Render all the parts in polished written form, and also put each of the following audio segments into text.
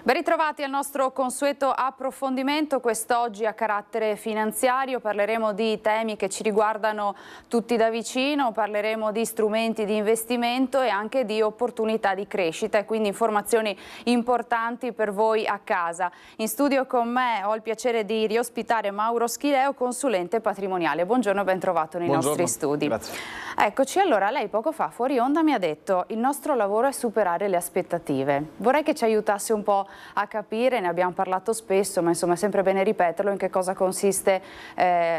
Ben ritrovati al nostro consueto approfondimento, quest'oggi a carattere finanziario. Parleremo di temi che ci riguardano tutti da vicino, parleremo di strumenti di investimento e anche di opportunità di crescita e quindi informazioni importanti per voi a casa. In studio con me ho il piacere di riospitare Mauro Schileo, consulente patrimoniale. Buongiorno e ben trovato nei nostri studi. Grazie. Eccoci, allora lei poco fa fuori onda mi ha detto il nostro lavoro è superare le aspettative. Vorrei che ci aiutasse un po' a capire, ne abbiamo parlato spesso, ma insomma è sempre bene ripeterlo, in che cosa consiste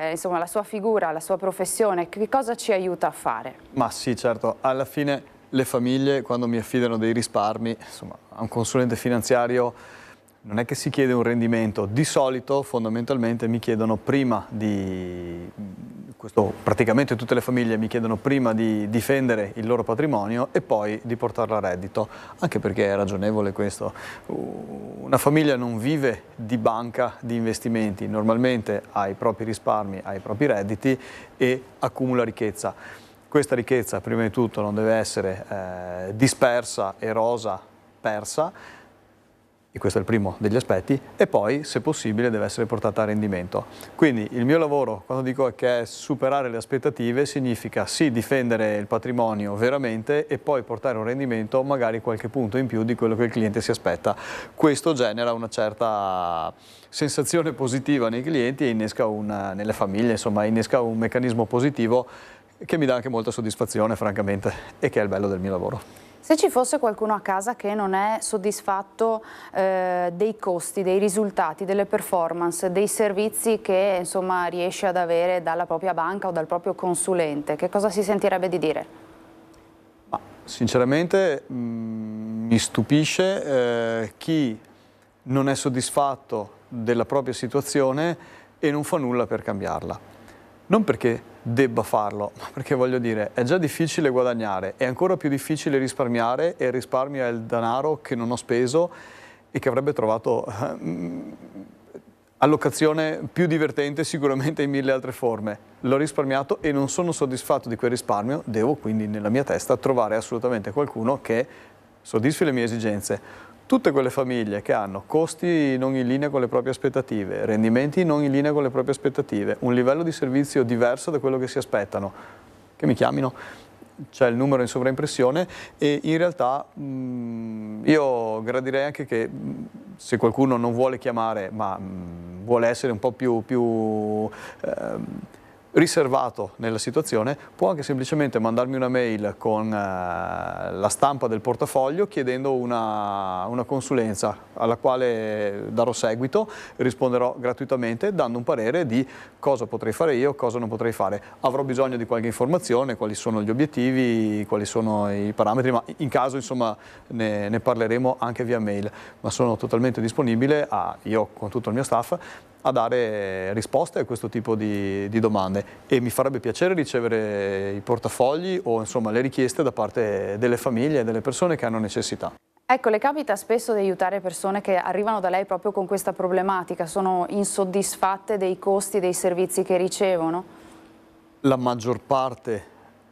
insomma, la sua figura, la sua professione, che cosa ci aiuta a fare? Ma sì, certo, alla fine le famiglie quando mi affidano dei risparmi, insomma, a un consulente finanziario non è che si chiede un rendimento, di solito fondamentalmente mi chiedono prima praticamente tutte le famiglie mi chiedono prima di difendere il loro patrimonio e poi di portarlo a reddito, anche perché è ragionevole questo. Una famiglia non vive di banca, di investimenti, normalmente ha i propri risparmi, ha i propri redditi e accumula ricchezza. Questa ricchezza prima di tutto non deve essere dispersa, erosa, persa, e questo è il primo degli aspetti, e poi, se possibile, deve essere portata a rendimento. Quindi il mio lavoro, quando dico che è superare le aspettative, significa sì difendere il patrimonio veramente e poi portare un rendimento magari qualche punto in più di quello che il cliente si aspetta. Questo genera una certa sensazione positiva nei clienti e innesca nelle famiglie, insomma, innesca un meccanismo positivo che mi dà anche molta soddisfazione, francamente, e che è il bello del mio lavoro. Se ci fosse qualcuno a casa che non è soddisfatto dei costi, dei risultati, delle performance, dei servizi che insomma riesce ad avere dalla propria banca o dal proprio consulente, che cosa si sentirebbe di dire? Ma, sinceramente mi stupisce chi non è soddisfatto della propria situazione e non fa nulla per cambiarla. Non perché debba farlo, ma perché voglio dire, è già difficile guadagnare, è ancora più difficile risparmiare e il risparmio è il denaro che non ho speso e che avrebbe trovato allocazione più divertente sicuramente in mille altre forme. L'ho risparmiato e non sono soddisfatto di quel risparmio, devo quindi nella mia testa trovare assolutamente qualcuno che soddisfi le mie esigenze. Tutte quelle famiglie che hanno costi non in linea con le proprie aspettative, rendimenti non in linea con le proprie aspettative, un livello di servizio diverso da quello che si aspettano, che mi chiamino, c'è il numero in sovraimpressione e in realtà io gradirei anche che se qualcuno non vuole chiamare ma vuole essere un po' più riservato nella situazione, può anche semplicemente mandarmi una mail con la stampa del portafoglio chiedendo una consulenza alla quale darò seguito, risponderò gratuitamente dando un parere di cosa potrei fare io, cosa non potrei fare. Avrò bisogno di qualche informazione, quali sono gli obiettivi, quali sono i parametri, ma in caso insomma ne parleremo anche via mail, ma sono totalmente disponibile, io con tutto il mio staff, a dare risposte a questo tipo di domande e mi farebbe piacere ricevere i portafogli o insomma le richieste da parte delle famiglie e delle persone che hanno necessità. Ecco, le capita spesso di aiutare persone che arrivano da lei proprio con questa problematica, sono insoddisfatte dei costi dei servizi che ricevono? La maggior parte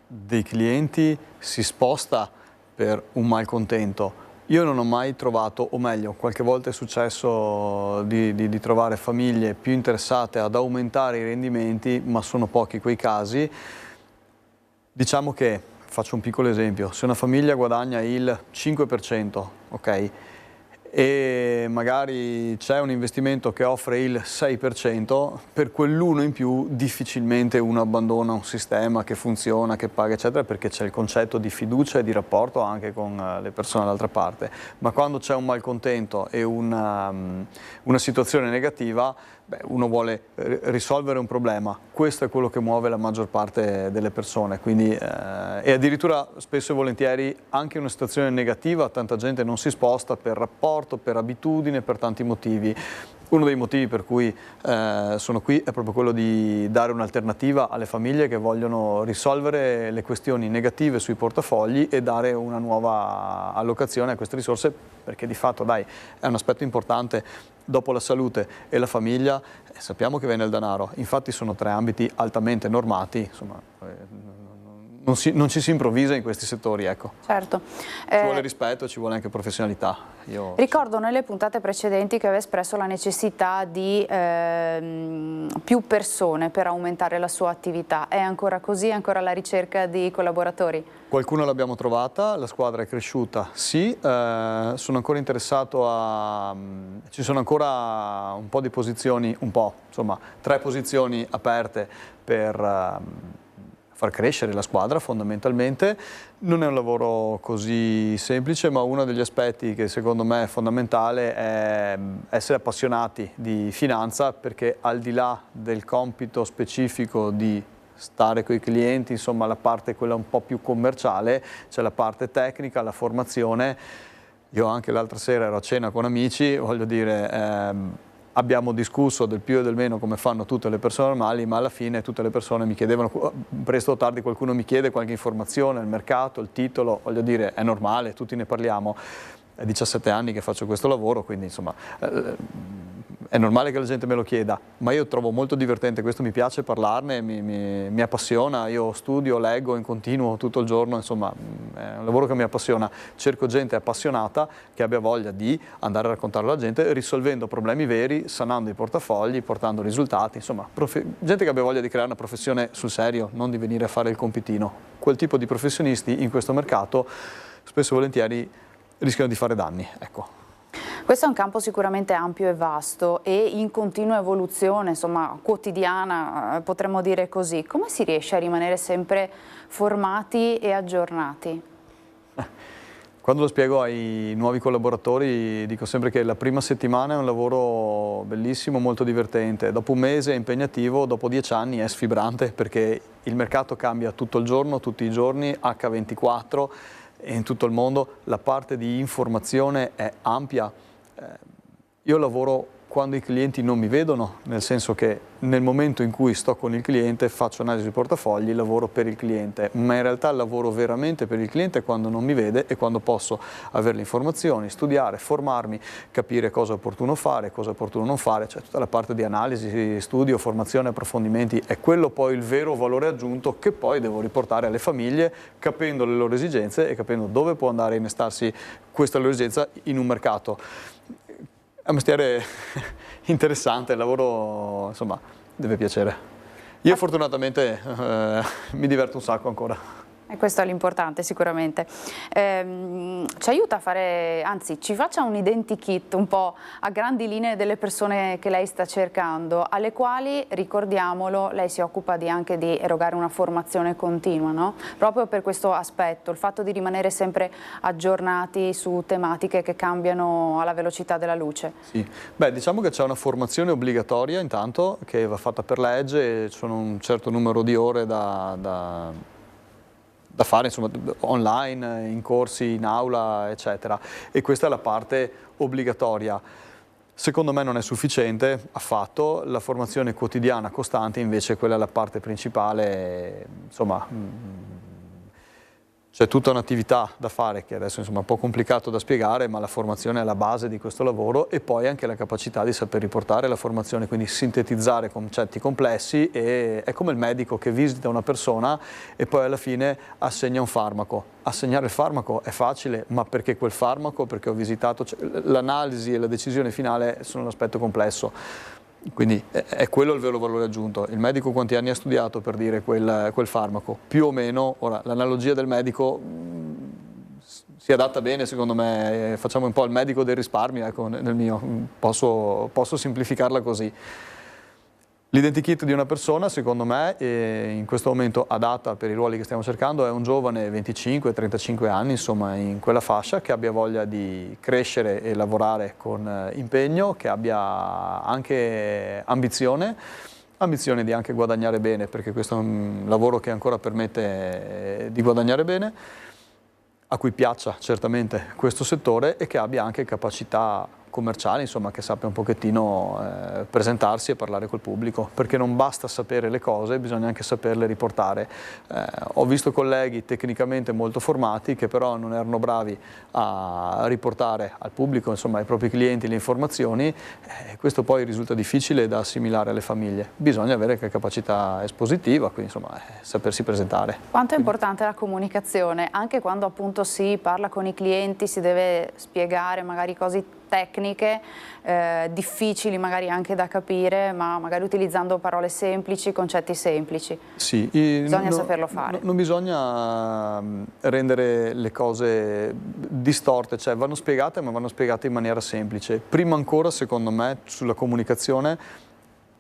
dei clienti si sposta per un malcontento. Io non ho mai trovato, o meglio, qualche volta è successo di trovare famiglie più interessate ad aumentare i rendimenti, ma sono pochi quei casi. Diciamo che, faccio un piccolo esempio, se una famiglia guadagna il 5%, ok? E magari c'è un investimento che offre il 6%, per quell'1 in più difficilmente uno abbandona un sistema che funziona, che paga eccetera, perché c'è il concetto di fiducia e di rapporto anche con le persone dall'altra parte. Ma quando c'è un malcontento e una situazione negativa, uno vuole risolvere un problema, questo è quello che muove la maggior parte delle persone, quindi, e addirittura spesso e volentieri anche in una situazione negativa tanta gente non si sposta per rapporto, per abitudine, per tanti motivi. Uno dei motivi per cui sono qui è proprio quello di dare un'alternativa alle famiglie che vogliono risolvere le questioni negative sui portafogli e dare una nuova allocazione a queste risorse, perché di fatto dai, è un aspetto importante. Dopo la salute e la famiglia sappiamo che viene il denaro, infatti sono tre ambiti altamente normati, insomma, non ci si improvvisa in questi settori, ecco. Certo. Ci vuole rispetto, ci vuole anche professionalità. Ricordo nelle puntate precedenti che aveva espresso la necessità di più persone per aumentare la sua attività. È ancora così? È ancora alla ricerca di collaboratori? Qualcuno l'abbiamo trovata, la squadra è cresciuta, sì, sono ancora interessato ci sono ancora un po' di posizioni, insomma 3 posizioni aperte per far crescere la squadra fondamentalmente. Non è un lavoro così semplice, ma uno degli aspetti che secondo me è fondamentale è essere appassionati di finanza, perché al di là del compito specifico di stare con i clienti, insomma la parte quella un po' più commerciale, c'è la parte tecnica, la formazione. Io anche l'altra sera ero a cena con amici, voglio dire, abbiamo discusso del più e del meno come fanno tutte le persone normali, ma alla fine tutte le persone mi chiedevano, presto o tardi qualcuno mi chiede qualche informazione, il mercato, il titolo, voglio dire, è normale, tutti ne parliamo. È 17 anni che faccio questo lavoro, quindi insomma è normale che la gente me lo chieda, ma io trovo molto divertente, questo mi piace parlarne, mi appassiona, io studio, leggo in continuo tutto il giorno, insomma è un lavoro che mi appassiona, cerco gente appassionata che abbia voglia di andare a raccontare alla gente, risolvendo problemi veri, sanando i portafogli, portando risultati, insomma gente che abbia voglia di creare una professione sul serio, non di venire a fare il compitino. Quel tipo di professionisti in questo mercato spesso e volentieri rischiano di fare danni, ecco. Questo è un campo sicuramente ampio e vasto e in continua evoluzione, insomma quotidiana, potremmo dire così. Come si riesce a rimanere sempre formati e aggiornati? Quando lo spiego ai nuovi collaboratori dico sempre che la prima settimana è un lavoro bellissimo, molto divertente, dopo un mese è impegnativo, dopo 10 anni è sfibrante perché il mercato cambia tutto il giorno, tutti i giorni, H24 e in tutto il mondo, la parte di informazione è ampia. Io lavoro quando i clienti non mi vedono, nel senso che nel momento in cui sto con il cliente faccio analisi di portafogli, lavoro per il cliente, ma in realtà lavoro veramente per il cliente quando non mi vede e quando posso avere le informazioni, studiare, formarmi, capire cosa è opportuno fare, cosa è opportuno non fare, cioè tutta la parte di analisi, studio, formazione, approfondimenti, è quello poi il vero valore aggiunto che poi devo riportare alle famiglie, capendo le loro esigenze e capendo dove può andare a innestarsi questa loro esigenza in un mercato. È un mestiere interessante, il lavoro insomma deve piacere. Io fortunatamente mi diverto un sacco ancora. E questo è l'importante sicuramente. Ci aiuta a fare, anzi ci faccia un identikit un po' a grandi linee delle persone che lei sta cercando, alle quali, ricordiamolo, lei si occupa anche di erogare una formazione continua, no? Proprio per questo aspetto, il fatto di rimanere sempre aggiornati su tematiche che cambiano alla velocità della luce. Sì, beh, diciamo che c'è una formazione obbligatoria intanto che va fatta per legge, ci sono un certo numero di ore da fare, insomma, online, in corsi, in aula, eccetera. E questa è la parte obbligatoria. Secondo me non è sufficiente affatto, la formazione quotidiana costante invece quella è la parte principale, insomma. C'è tutta un'attività da fare che adesso insomma, è un po' complicato da spiegare, ma la formazione è la base di questo lavoro e poi anche la capacità di saper riportare la formazione, quindi sintetizzare concetti complessi e è come il medico che visita una persona e poi alla fine assegna un farmaco. Assegnare il farmaco è facile, ma perché quel farmaco? Perché ho visitato, l'analisi e la decisione finale sono un aspetto complesso. Quindi è quello il vero valore aggiunto. Il medico quanti anni ha studiato per dire quel farmaco? Più o meno, ora l'analogia del medico si adatta bene secondo me, facciamo un po' il medico del risparmio, ecco, nel mio, posso semplificarla così. L'identikit di una persona, secondo me, in questo momento adatta per i ruoli che stiamo cercando, è un giovane 25-35 anni, insomma, in quella fascia, che abbia voglia di crescere e lavorare con impegno, che abbia anche ambizione di anche guadagnare bene, perché questo è un lavoro che ancora permette di guadagnare bene, a cui piaccia certamente questo settore e che abbia anche capacità commerciale, insomma, che sappia un pochettino presentarsi e parlare col pubblico, perché non basta sapere le cose, bisogna anche saperle riportare. Ho visto colleghi tecnicamente molto formati che però non erano bravi a riportare al pubblico, insomma, ai propri clienti le informazioni, questo poi risulta difficile da assimilare alle famiglie. Bisogna avere anche capacità espositiva, quindi insomma sapersi presentare. Quanto è importante la comunicazione, anche quando appunto si parla con i clienti, si deve spiegare magari cose tecniche, difficili magari anche da capire, ma magari utilizzando parole semplici, concetti semplici. Sì, bisogna saperlo fare. Non bisogna rendere le cose distorte, cioè vanno spiegate, ma vanno spiegate in maniera semplice. Prima ancora, secondo me, sulla comunicazione,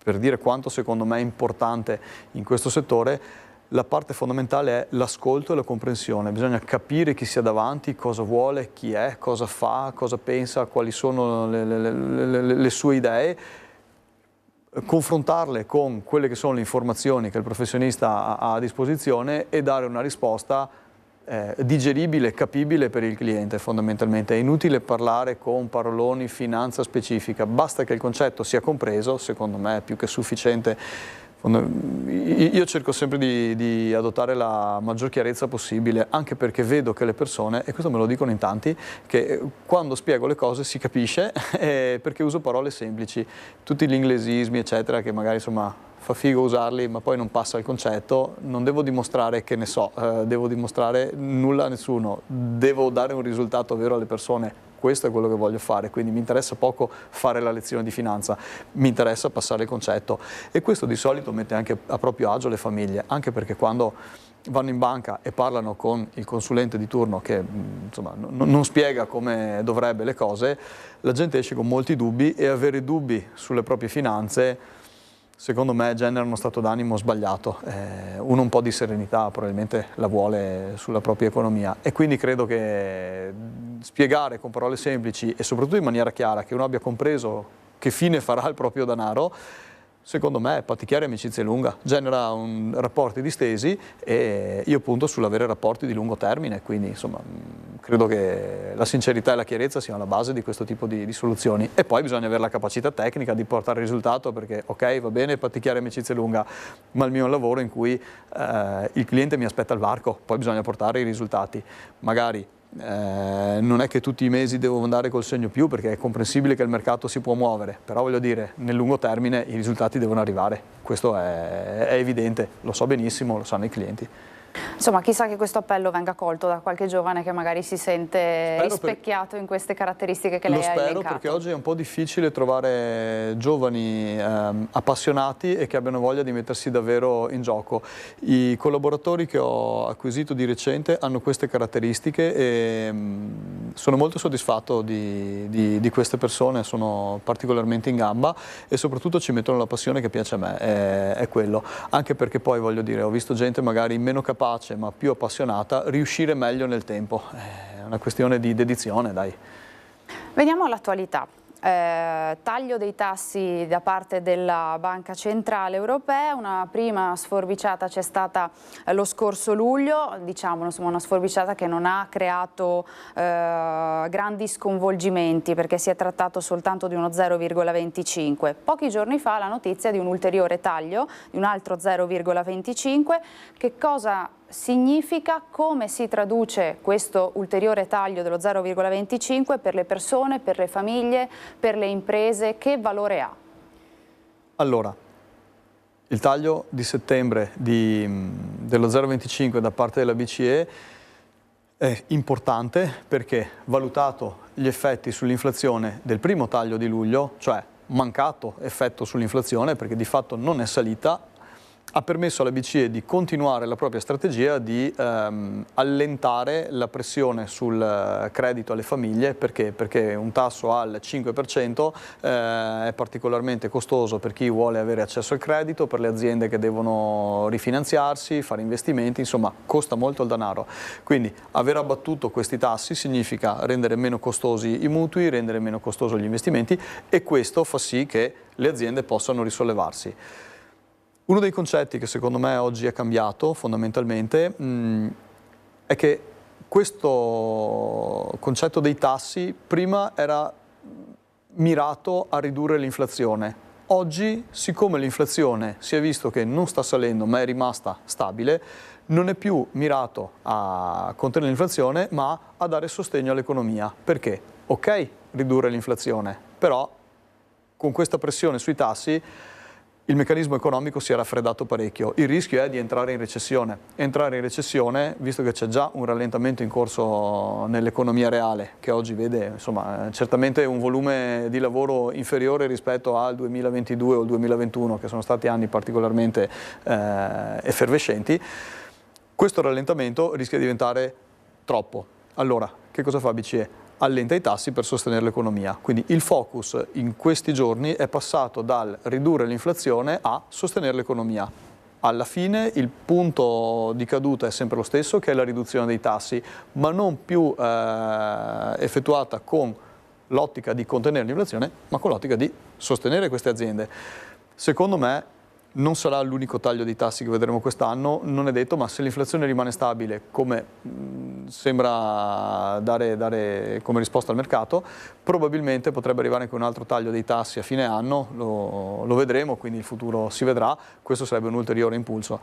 per dire quanto secondo me è importante in questo settore, la parte fondamentale è l'ascolto e la comprensione. Bisogna capire chi sia davanti, cosa vuole, chi è, cosa fa, cosa pensa, quali sono le sue idee, confrontarle con quelle che sono le informazioni che il professionista ha a disposizione e dare una risposta digeribile, capibile per il cliente fondamentalmente. È inutile parlare con paroloni, finanza specifica, basta che il concetto sia compreso, secondo me è più che sufficiente. Io cerco sempre di adottare la maggior chiarezza possibile, anche perché vedo che le persone, e questo me lo dicono in tanti, che quando spiego le cose si capisce perché uso parole semplici, tutti gli inglesismi eccetera che magari insomma fa figo usarli ma poi non passa il concetto, non devo dimostrare che ne so, devo dimostrare nulla a nessuno, devo dare un risultato vero alle persone. Questo è quello che voglio fare, quindi mi interessa poco fare la lezione di finanza, mi interessa passare il concetto e questo di solito mette anche a proprio agio le famiglie, anche perché quando vanno in banca e parlano con il consulente di turno che insomma, non spiega come dovrebbe le cose, la gente esce con molti dubbi e avere dubbi sulle proprie finanze secondo me genera uno stato d'animo sbagliato, uno un po' di serenità probabilmente la vuole sulla propria economia e quindi credo che spiegare con parole semplici e soprattutto in maniera chiara che uno abbia compreso che fine farà il proprio denaro, secondo me pattichiare amicizia lunga, genera rapporti distesi e io punto sull'avere rapporti di lungo termine, quindi insomma credo che la sincerità e la chiarezza siano la base di questo tipo di soluzioni e poi bisogna avere la capacità tecnica di portare il risultato perché ok va bene pattichiare amicizia lunga ma il mio è un lavoro in cui il cliente mi aspetta al varco, poi bisogna portare i risultati, magari non è che tutti i mesi devo andare col segno più perché è comprensibile che il mercato si può muovere, però voglio dire nel lungo termine i risultati devono arrivare, questo è evidente, lo so benissimo, lo sanno i clienti. Insomma, chissà che questo appello venga colto da qualche giovane che magari si sente rispecchiato in queste caratteristiche che lei ha elencato. Lo spero perché oggi è un po' difficile trovare giovani appassionati e che abbiano voglia di mettersi davvero in gioco. I collaboratori che ho acquisito di recente hanno queste caratteristiche e sono molto soddisfatto di queste persone, sono particolarmente in gamba e soprattutto ci mettono la passione che piace a me, è quello. Anche perché poi voglio dire, ho visto gente magari meno capace ma più appassionata riuscire meglio nel tempo, è una questione di dedizione, dai. Veniamo all'attualità. Taglio dei tassi da parte della Banca Centrale Europea, una prima sforbiciata c'è stata lo scorso luglio, diciamo insomma, una sforbiciata che non ha creato grandi sconvolgimenti perché si è trattato soltanto di uno 0,25. Pochi giorni fa la notizia di un ulteriore taglio, di un altro 0,25, che cosa significa, come si traduce questo ulteriore taglio dello 0,25 per le persone, per le famiglie, per le imprese, che valore ha? Allora, il taglio di settembre dello 0,25 da parte della BCE è importante perché valutato gli effetti sull'inflazione del primo taglio di luglio, cioè mancato effetto sull'inflazione perché di fatto non è salita, ha permesso alla BCE di continuare la propria strategia di allentare la pressione sul credito alle famiglie. Perché? Perché un tasso al 5% è particolarmente costoso per chi vuole avere accesso al credito, per le aziende che devono rifinanziarsi, fare investimenti, insomma costa molto il denaro. Quindi aver abbattuto questi tassi significa rendere meno costosi i mutui, rendere meno costosi gli investimenti e questo fa sì che le aziende possano risollevarsi. Uno dei concetti che secondo me oggi è cambiato fondamentalmente è che questo concetto dei tassi prima era mirato a ridurre l'inflazione. Oggi, siccome l'inflazione si è visto che non sta salendo ma è rimasta stabile, non è più mirato a contenere l'inflazione ma a dare sostegno all'economia. Perché? Ok, ridurre l'inflazione, però con questa pressione sui tassi il meccanismo economico si è raffreddato parecchio. Il rischio è di entrare in recessione. Entrare in recessione, visto che c'è già un rallentamento in corso nell'economia reale, che oggi vede insomma, certamente un volume di lavoro inferiore rispetto al 2022 o il 2021, che sono stati anni particolarmente effervescenti, questo rallentamento rischia di diventare troppo. Allora, che cosa fa BCE? Allenta i tassi per sostenere l'economia. Quindi il focus in questi giorni è passato dal ridurre l'inflazione a sostenere l'economia. Alla fine il punto di caduta è sempre lo stesso, che è la riduzione dei tassi, ma non più effettuata con l'ottica di contenere l'inflazione, ma con l'ottica di sostenere queste aziende. Secondo me non sarà l'unico taglio dei tassi che vedremo quest'anno, non è detto, ma se l'inflazione rimane stabile, come sembra dare come risposta al mercato, probabilmente potrebbe arrivare anche un altro taglio dei tassi a fine anno, lo vedremo, quindi il futuro si vedrà, questo sarebbe un ulteriore impulso.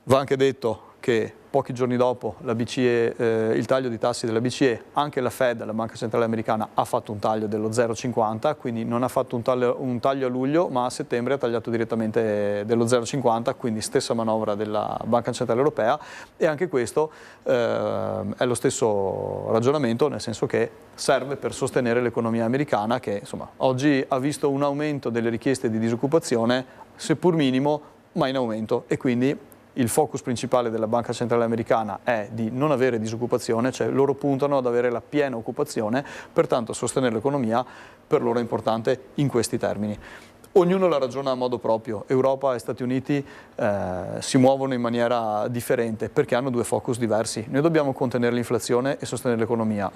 Va anche detto che pochi giorni dopo la BCE, il taglio di tassi della BCE, anche la Fed, la Banca Centrale Americana, ha fatto un taglio dello 0,50, quindi non ha fatto un taglio a luglio, ma a settembre ha tagliato direttamente dello 0,50, quindi stessa manovra della Banca Centrale Europea, e anche questo è lo stesso ragionamento, nel senso che serve per sostenere l'economia americana, che insomma, oggi ha visto un aumento delle richieste di disoccupazione, seppur minimo, ma in aumento, e quindi il focus principale della Banca Centrale Americana è di non avere disoccupazione, cioè loro puntano ad avere la piena occupazione, pertanto sostenere l'economia per loro è importante in questi termini. Ognuno la ragiona a modo proprio, Europa e Stati Uniti si muovono in maniera differente perché hanno due focus diversi. Noi dobbiamo contenere l'inflazione e sostenere l'economia,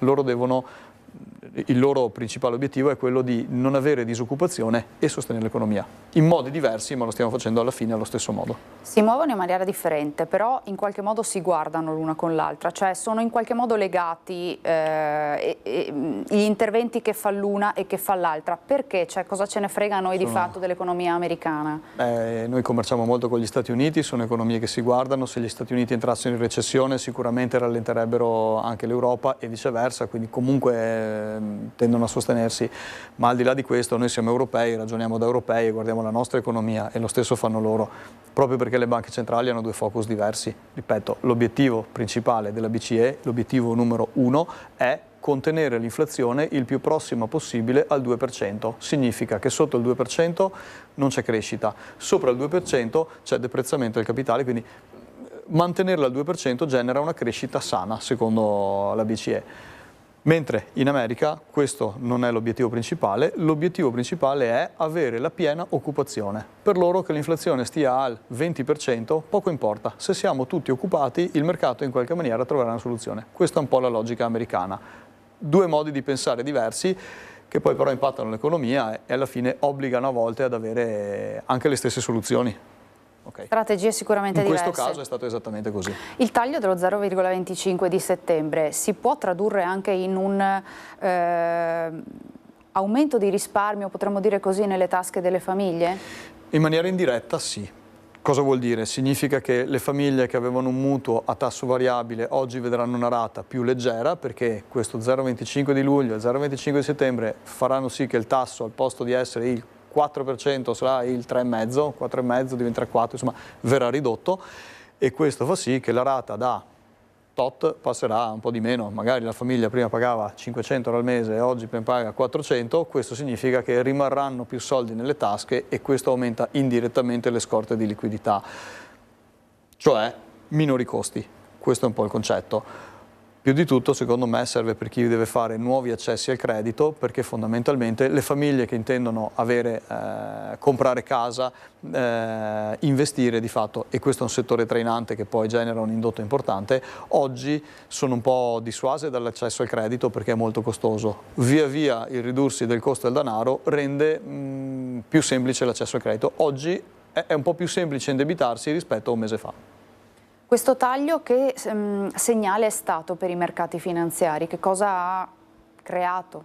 il loro principale obiettivo è quello di non avere disoccupazione e sostenere l'economia, in modi diversi, ma lo stiamo facendo alla fine allo stesso modo. Si muovono in maniera differente, però in qualche modo si guardano l'una con l'altra, cioè sono in qualche modo legati gli interventi che fa l'una e che fa l'altra. Perché? Cioè, cosa ce ne frega a noi di fatto dell'economia americana? Noi commerciamo molto con gli Stati Uniti, sono economie che si guardano, se gli Stati Uniti entrassero in recessione sicuramente rallenterebbero anche l'Europa e viceversa, quindi comunque tendono a sostenersi, ma al di là di questo noi siamo europei, ragioniamo da europei e guardiamo la nostra economia e lo stesso fanno loro, proprio perché le banche centrali hanno due focus diversi. Ripeto, l'obiettivo principale della BCE, l'obiettivo numero 1 è contenere l'inflazione il più prossima possibile al 2%, significa che sotto il 2% non c'è crescita, sopra il 2% c'è deprezzamento del capitale, quindi mantenerla al 2% genera una crescita sana secondo la BCE. Mentre in America questo non è l'obiettivo principale è avere la piena occupazione. Per loro che l'inflazione stia al 20%, poco importa, se siamo tutti occupati il mercato in qualche maniera troverà una soluzione. Questa è un po' la logica americana. Due modi di pensare diversi che poi però impattano l'economia e alla fine obbligano a volte ad avere anche le stesse soluzioni. Okay. Strategie sicuramente diverse. In questo caso è stato esattamente così. Il taglio dello 0,25 di settembre si può tradurre anche in un aumento di risparmio, potremmo dire così, nelle tasche delle famiglie? In maniera indiretta sì. Cosa vuol dire? Significa che le famiglie che avevano un mutuo a tasso variabile oggi vedranno una rata più leggera perché questo 0,25 di luglio e il 0,25 di settembre faranno sì che il tasso al posto di essere il 4% sarà il 3,5, 4,5 diventerà 4, insomma verrà ridotto e questo fa sì che la rata da tot passerà un po' di meno, magari la famiglia prima pagava 500 euro al mese e oggi paga 400, questo significa che rimarranno più soldi nelle tasche e questo aumenta indirettamente le scorte di liquidità, cioè minori costi, questo è un po' il concetto. Più di tutto, secondo me, serve per chi deve fare nuovi accessi al credito, perché fondamentalmente le famiglie che intendono comprare casa, investire di fatto, e questo è un settore trainante che poi genera un indotto importante, oggi sono un po' dissuase dall'accesso al credito perché è molto costoso. Via via il ridursi del costo del denaro rende più semplice l'accesso al credito. Oggi è un po' più semplice indebitarsi rispetto a un mese fa. Questo taglio che segnale è stato per i mercati finanziari? Che cosa ha creato?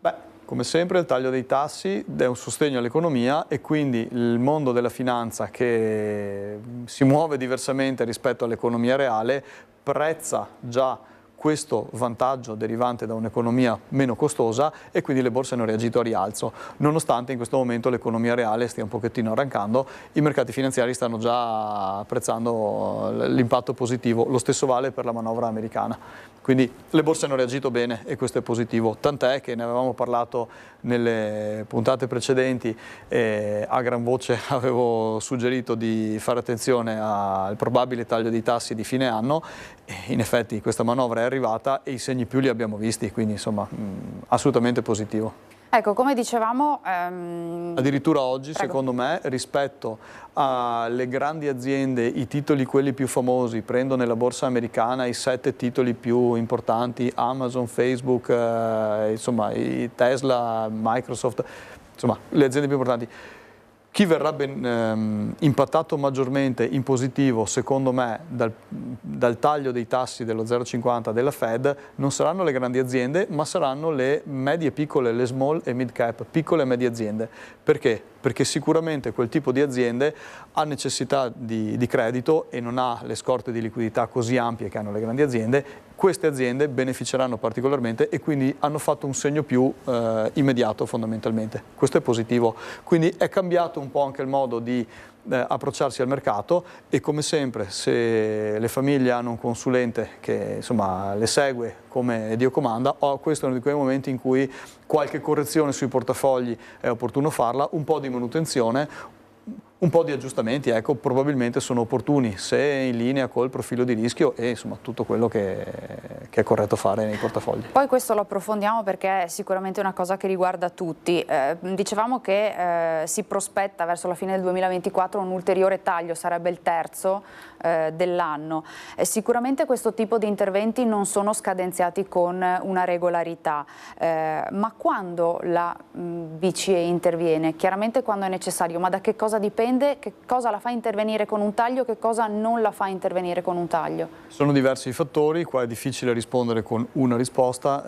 Beh, come sempre il taglio dei tassi è un sostegno all'economia e quindi il mondo della finanza, che si muove diversamente rispetto all'economia reale, prezza già questo vantaggio derivante da un'economia meno costosa e quindi le borse hanno reagito a rialzo. Nonostante in questo momento l'economia reale stia un pochettino arrancando, i mercati finanziari stanno già apprezzando l'impatto positivo. Lo stesso vale per la manovra americana. Quindi le borse hanno reagito bene e questo è positivo, tant'è che ne avevamo parlato nelle puntate precedenti e a gran voce avevo suggerito di fare attenzione al probabile taglio dei tassi di fine anno e in effetti questa manovra è arrivata e i segni più li abbiamo visti, quindi insomma assolutamente positivo. Ecco, come dicevamo... Addirittura oggi, Prego. secondo me, rispetto alle grandi aziende, i titoli quelli più famosi, prendo nella borsa americana i 7 titoli più importanti, Amazon, Facebook, insomma, i Tesla, Microsoft, insomma, le aziende più importanti. Chi verrà impattato maggiormente in positivo, secondo me, dal taglio dei tassi dello 0,50 della Fed non saranno le grandi aziende, ma saranno le medie e piccole, le small e mid cap, piccole e medie aziende. Perché? Perché sicuramente quel tipo di aziende ha necessità di credito e non ha le scorte di liquidità così ampie che hanno le grandi aziende. Queste aziende beneficeranno particolarmente e quindi hanno fatto un segno più immediato fondamentalmente. Questo è positivo. Quindi è cambiato un po' anche il modo di approcciarsi al mercato e come sempre se le famiglie hanno un consulente che insomma le segue come Dio comanda, questo è uno di quei momenti in cui qualche correzione sui portafogli è opportuno farla, un po' di manutenzione, un po' di aggiustamenti, ecco, probabilmente sono opportuni se in linea col profilo di rischio e insomma tutto quello che è corretto fare nei portafogli. Poi questo lo approfondiamo perché è sicuramente una cosa che riguarda tutti. Dicevamo che si prospetta verso la fine del 2024 un ulteriore taglio, sarebbe il terzo dell'anno. Sicuramente questo tipo di interventi non sono scadenziati con una regolarità, ma quando la BCE interviene? Chiaramente quando è necessario, ma da che cosa dipende? Che cosa la fa intervenire con un taglio, che cosa non la fa intervenire con un taglio? Sono diversi i fattori, qua è difficile rispondere con una risposta.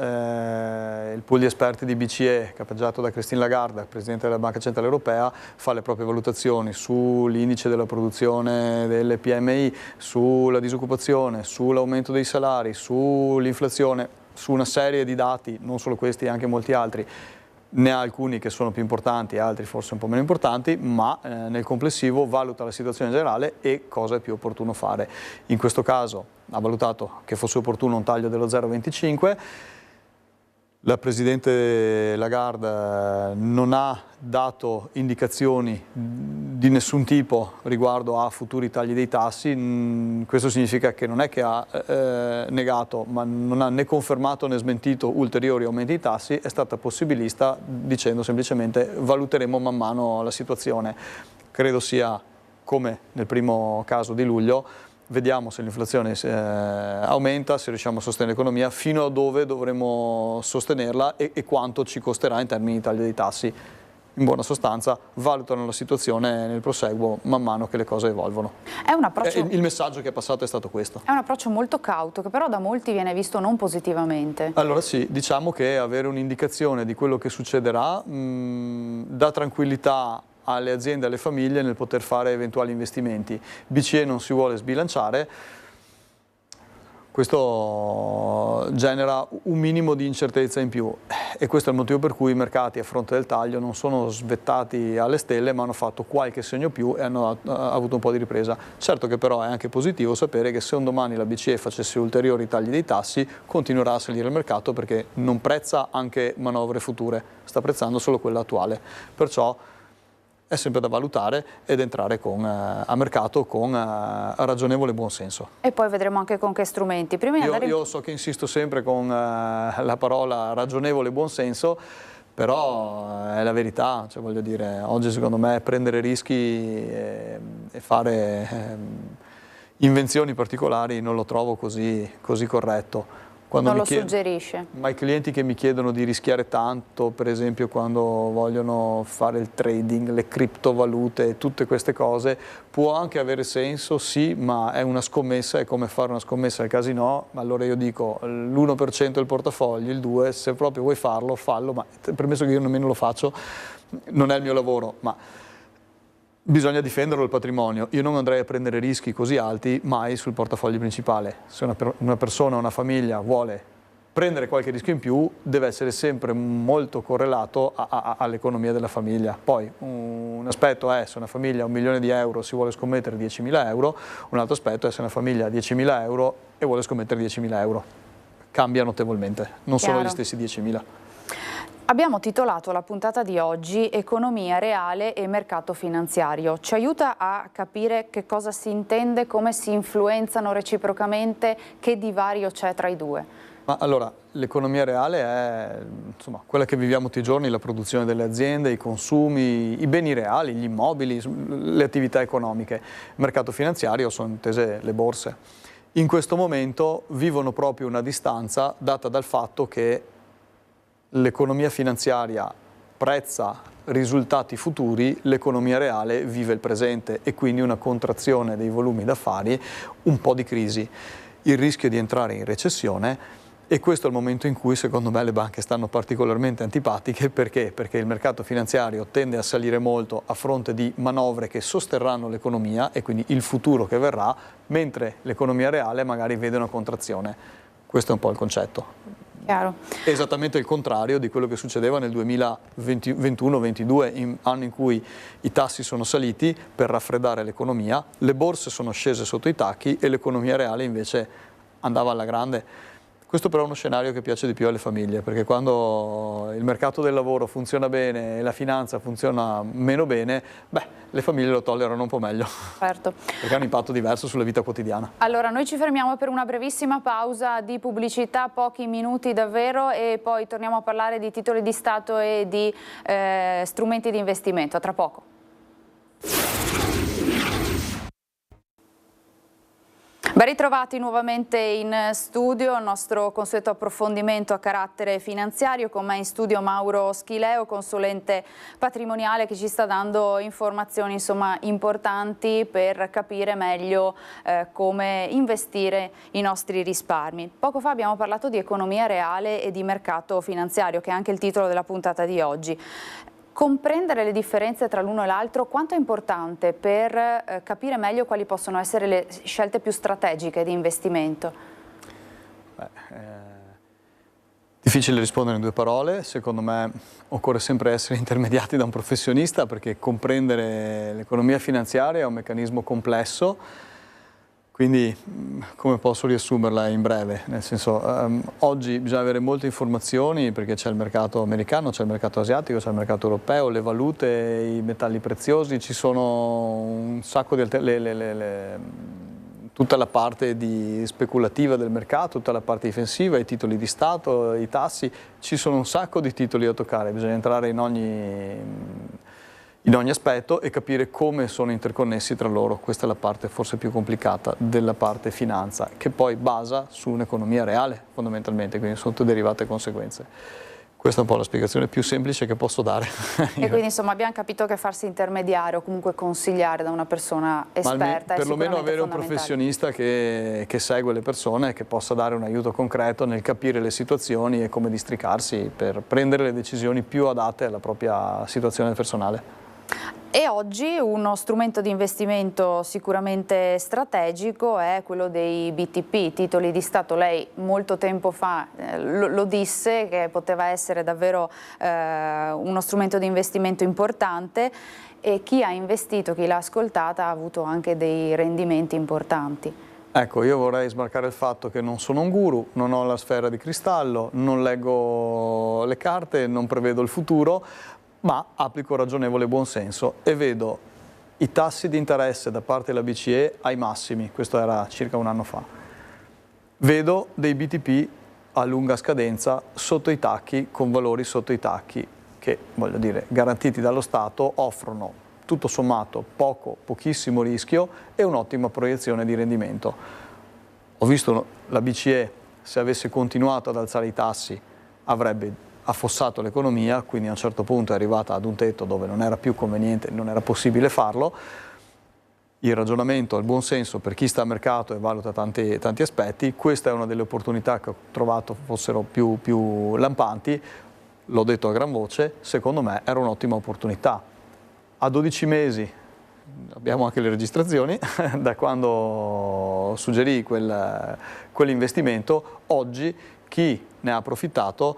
Il pool di esperti di BCE, capeggiato da Christine Lagarde, Presidente della Banca Centrale Europea, fa le proprie valutazioni sull'indice della produzione delle PMI, sulla disoccupazione, sull'aumento dei salari, sull'inflazione, su una serie di dati, non solo questi, anche molti altri. Ne ha alcuni che sono più importanti e altri forse un po' meno importanti, ma nel complessivo valuta la situazione generale e cosa è più opportuno fare. In questo caso ha valutato che fosse opportuno un taglio dello 0,25. La Presidente Lagarde non ha dato indicazioni di nessun tipo riguardo a futuri tagli dei tassi. Questo significa che non è che ha negato, ma non ha né confermato né smentito ulteriori aumenti di tassi, è stata possibilista dicendo semplicemente valuteremo man mano la situazione. Credo sia come nel primo caso di luglio. Vediamo se l'inflazione aumenta, se riusciamo a sostenere l'economia, fino a dove dovremo sostenerla e quanto ci costerà in termini di taglio dei tassi. In buona sostanza valutano la situazione nel proseguo man mano che le cose evolvono. È un approccio... Il messaggio che è passato è stato questo. È un approccio molto cauto che però da molti viene visto non positivamente. Allora sì, diciamo che avere un'indicazione di quello che succederà dà tranquillità alle aziende e alle famiglie nel poter fare eventuali investimenti. BCE non si vuole sbilanciare, questo genera un minimo di incertezza in più e questo è il motivo per cui i mercati a fronte del taglio non sono svettati alle stelle ma hanno fatto qualche segno più e hanno avuto un po' di ripresa. Certo che però è anche positivo sapere che se un domani la BCE facesse ulteriori tagli dei tassi continuerà a salire il mercato perché non prezza anche manovre future, sta prezzando solo quella attuale. Perciò è sempre da valutare ed entrare a mercato con ragionevole buonsenso. E poi vedremo anche con che strumenti. Prima io so che insisto sempre con la parola ragionevole buonsenso, però è la verità, cioè, voglio dire, oggi secondo me prendere rischi e fare invenzioni particolari non lo trovo così corretto. Non lo suggerisce. Ma i clienti che mi chiedono di rischiare tanto, per esempio quando vogliono fare il trading, le criptovalute, tutte queste cose, può anche avere senso, sì, ma è una scommessa, è come fare una scommessa al casino. Allora io dico l'1% del portafoglio, il 2%, se proprio vuoi farlo, fallo, ma permesso che io nemmeno lo faccio, non è il mio lavoro, ma bisogna difenderlo il patrimonio. Io non andrei a prendere rischi così alti mai sul portafoglio principale. Se una persona, una famiglia vuole prendere qualche rischio in più, deve essere sempre molto correlato all'economia della famiglia. Poi un aspetto è se una famiglia ha 1 milione di euro si vuole scommettere 10.000 euro, un altro aspetto è se una famiglia ha 10.000 euro e vuole scommettere 10.000 euro. Cambia notevolmente, non sono gli stessi 10.000. Abbiamo titolato la puntata di oggi Economia reale e mercato finanziario. Ci aiuta a capire che cosa si intende, come si influenzano reciprocamente, che divario c'è tra i due? Ma allora, l'economia reale è insomma, quella che viviamo tutti i giorni, la produzione delle aziende, i consumi, i beni reali, gli immobili, le attività economiche. Il mercato finanziario sono intese le borse. In questo momento vivono proprio una distanza data dal fatto che l'economia finanziaria prezza risultati futuri, l'economia reale vive il presente e quindi una contrazione dei volumi d'affari, un po' di crisi, il rischio di entrare in recessione. E questo è il momento in cui secondo me le banche stanno particolarmente antipatiche. Perché? Perché il mercato finanziario tende a salire molto a fronte di manovre che sosterranno l'economia e quindi il futuro che verrà, mentre l'economia reale magari vede una contrazione. Questo è un po' il concetto. Chiaro. È esattamente il contrario di quello che succedeva nel 2021-22, anno in cui i tassi sono saliti per raffreddare l'economia, le borse sono scese sotto i tacchi e l'economia reale invece andava alla grande. Questo però è uno scenario che piace di più alle famiglie, perché quando il mercato del lavoro funziona bene e la finanza funziona meno bene, le famiglie lo tollerano un po' meglio. Certo. Perché ha un impatto diverso sulla vita quotidiana. Allora, noi ci fermiamo per una brevissima pausa di pubblicità, pochi minuti davvero, e poi torniamo a parlare di titoli di Stato e di strumenti di investimento. A tra poco. Ben ritrovati nuovamente in studio, il nostro consueto approfondimento a carattere finanziario. Con me in studio Mauro Schileo, consulente patrimoniale, che ci sta dando informazioni importanti per capire meglio come investire i nostri risparmi. Poco fa abbiamo parlato di economia reale e di mercato finanziario, che è anche il titolo della puntata di oggi. Comprendere le differenze tra l'uno e l'altro, quanto è importante per capire meglio quali possono essere le scelte più strategiche di investimento? Difficile rispondere in 2 parole. Secondo me occorre sempre essere intermediati da un professionista, perché comprendere l'economia finanziaria è un meccanismo complesso. Quindi come posso riassumerla in breve? Nel senso, oggi bisogna avere molte informazioni, perché c'è il mercato americano, c'è il mercato asiatico, c'è il mercato europeo, le valute, i metalli preziosi, ci sono un sacco di tutta la parte speculativa del mercato, tutta la parte difensiva, i titoli di Stato, i tassi, ci sono un sacco di titoli da toccare, bisogna entrare in ogni aspetto e capire come sono interconnessi tra loro. Questa è la parte forse più complicata della parte finanza, che poi basa su un'economia reale fondamentalmente, quindi sono tutte derivate e conseguenze. Questa è un po' la spiegazione più semplice che posso dare. E quindi insomma abbiamo capito che farsi intermediare o comunque consigliare da una persona esperta è perlomeno avere un professionista che segue le persone e che possa dare un aiuto concreto nel capire le situazioni e come districarsi per prendere le decisioni più adatte alla propria situazione personale. E oggi uno strumento di investimento sicuramente strategico è quello dei BTP, titoli di Stato. Lei molto tempo fa lo disse che poteva essere davvero uno strumento di investimento importante, e chi ha investito, chi l'ha ascoltata ha avuto anche dei rendimenti importanti. Ecco, io vorrei smarcare il fatto che non sono un guru, non ho la sfera di cristallo, non leggo le carte, non prevedo il futuro, ma applico ragionevole buonsenso e vedo i tassi di interesse da parte della BCE ai massimi, questo era circa un anno fa. Vedo dei BTP a lunga scadenza sotto i tacchi, con valori sotto i tacchi, che, voglio dire, garantiti dallo Stato, offrono tutto sommato pochissimo rischio e un'ottima proiezione di rendimento. Ho visto la BCE se avesse continuato ad alzare i tassi avrebbe affossato l'economia, quindi a un certo punto è arrivata ad un tetto dove non era più conveniente, non era possibile farlo. Il ragionamento, il buon senso per chi sta a mercato e valuta tanti aspetti, questa è una delle opportunità che ho trovato fossero più lampanti, l'ho detto a gran voce, secondo me era un'ottima opportunità. A 12 mesi, abbiamo anche le registrazioni, da quando suggerì quell'investimento, oggi chi ne ha approfittato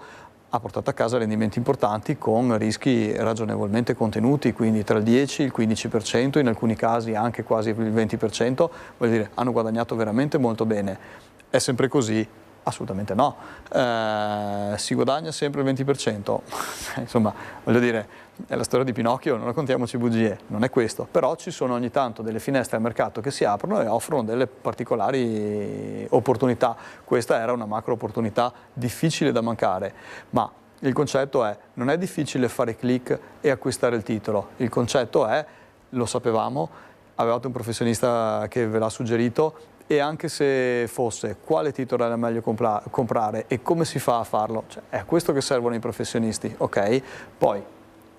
ha portato a casa rendimenti importanti con rischi ragionevolmente contenuti, quindi tra il 10 e il 15%, in alcuni casi anche quasi il 20%, vuol dire hanno guadagnato veramente molto bene. È sempre così? Assolutamente no. Si guadagna sempre il 20%, insomma, voglio dire, è la storia di Pinocchio, non raccontiamoci bugie, non è questo, però ci sono ogni tanto delle finestre al mercato che si aprono e offrono delle particolari opportunità. Questa era una macro opportunità difficile da mancare, ma il concetto è, non è difficile fare click e acquistare il titolo, il concetto è, lo sapevamo, avevate un professionista che ve l'ha suggerito, e anche se fosse quale titolo era meglio comprare e come si fa a farlo, cioè, è a questo che servono i professionisti, ok? Poi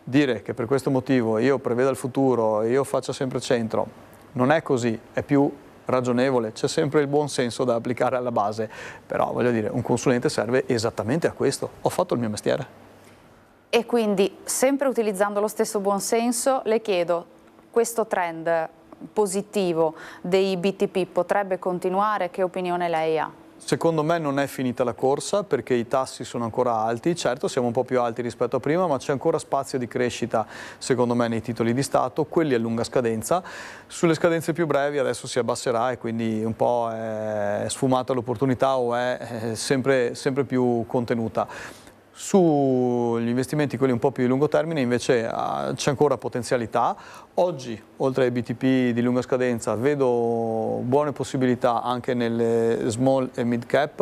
dire che per questo motivo io preveda il futuro, io faccia sempre centro, non è così, è più ragionevole, c'è sempre il buon senso da applicare alla base, però voglio dire, un consulente serve esattamente a questo, ho fatto il mio mestiere. E quindi, sempre utilizzando lo stesso buon senso, le chiedo, questo trend positivo dei BTP potrebbe continuare? Che opinione lei ha? Secondo me non è finita la corsa perché i tassi sono ancora alti, certo siamo un po' più alti rispetto a prima, ma c'è ancora spazio di crescita secondo me nei titoli di Stato, quelli a lunga scadenza. Sulle scadenze più brevi adesso si abbasserà e quindi un po' è sfumata l'opportunità o è sempre più contenuta. Sugli investimenti, quelli un po' più di lungo termine, invece c'è ancora potenzialità. Oggi, oltre ai BTP di lunga scadenza, vedo buone possibilità anche nelle small e mid cap,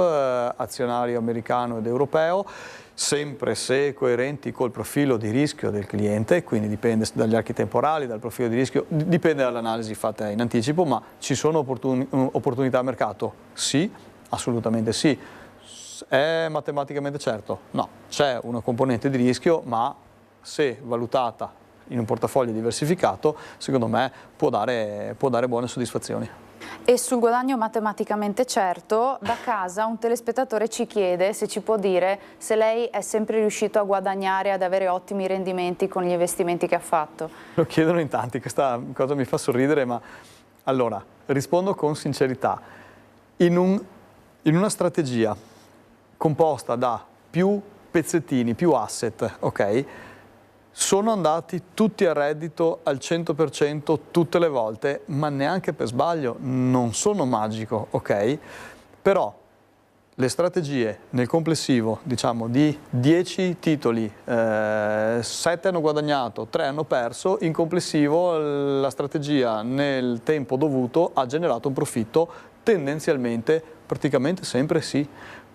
azionario americano ed europeo, sempre se coerenti col profilo di rischio del cliente, quindi dipende dagli archi temporali, dal profilo di rischio, dipende dall'analisi fatta in anticipo, ma ci sono opportunità a mercato? Sì, assolutamente sì. È matematicamente certo? No, c'è una componente di rischio, ma se valutata in un portafoglio diversificato, secondo me può dare buone soddisfazioni. E sul guadagno matematicamente certo, da casa un telespettatore ci chiede se ci può dire se lei è sempre riuscito a guadagnare, ad avere ottimi rendimenti con gli investimenti che ha fatto. Lo chiedono in tanti, questa cosa mi fa sorridere, ma allora rispondo con sincerità. In una strategia composta da più pezzettini, più asset, ok? Sono andati tutti a reddito al 100% tutte le volte, ma neanche per sbaglio, non sono magico, ok? Però le strategie nel complessivo, diciamo, di 10 titoli, 7 hanno guadagnato, 3 hanno perso, in complessivo la strategia nel tempo dovuto ha generato un profitto tendenzialmente, praticamente sempre sì.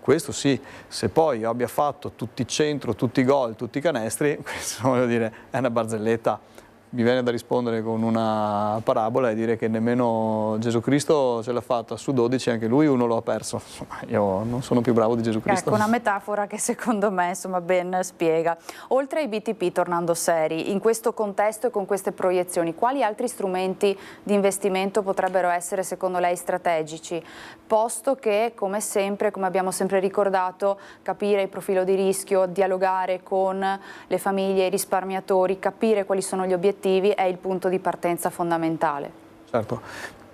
Questo sì, se poi io abbia fatto tutti i centro, tutti i gol, tutti i canestri, questo voglio dire è una barzelletta. Mi viene da rispondere con una parabola e dire che nemmeno Gesù Cristo ce l'ha fatta, su 12 anche lui uno lo ha perso. Insomma, io non sono più bravo di Gesù Cristo. Ecco, una metafora che secondo me insomma ben spiega. Oltre ai BTP, tornando seri, in questo contesto e con queste proiezioni, quali altri strumenti di investimento potrebbero essere secondo lei strategici? Posto che, come sempre, come abbiamo sempre ricordato, capire il profilo di rischio, dialogare con le famiglie e i risparmiatori, capire quali sono gli obiettivi è il punto di partenza fondamentale. Certo.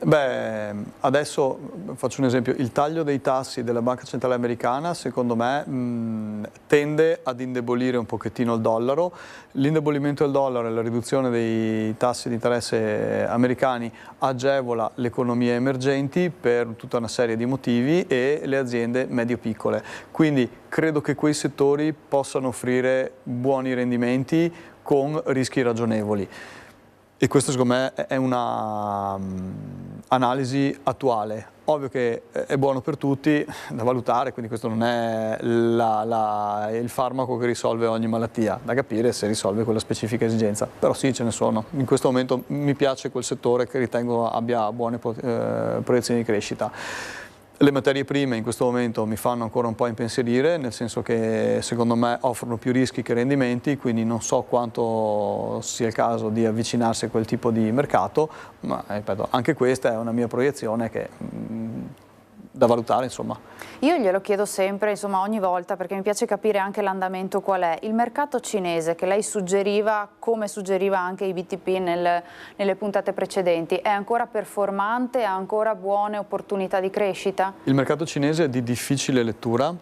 Beh, adesso faccio un esempio, il taglio dei tassi della Banca Centrale Americana secondo me tende ad indebolire un pochettino il dollaro, l'indebolimento del dollaro e la riduzione dei tassi di interesse americani agevola le economie emergenti per tutta una serie di motivi e le aziende medio-piccole, quindi credo che quei settori possano offrire buoni rendimenti con rischi ragionevoli. E questo secondo me è una analisi attuale. Ovvio che è buono per tutti da valutare, quindi questo non è il farmaco che risolve ogni malattia, da capire se risolve quella specifica esigenza. Però sì, ce ne sono. In questo momento mi piace quel settore che ritengo abbia buone proiezioni di crescita. Le materie prime in questo momento mi fanno ancora un po' impensierire, nel senso che secondo me offrono più rischi che rendimenti, quindi non so quanto sia il caso di avvicinarsi a quel tipo di mercato, ma ripeto, anche questa è una mia proiezione che da valutare, insomma. Io glielo chiedo sempre, insomma, ogni volta, perché mi piace capire anche l'andamento qual è. Il mercato cinese che lei suggeriva, come suggeriva anche i BTP nelle puntate precedenti, è ancora performante, ha ancora buone opportunità di crescita? Il mercato cinese è di difficile lettura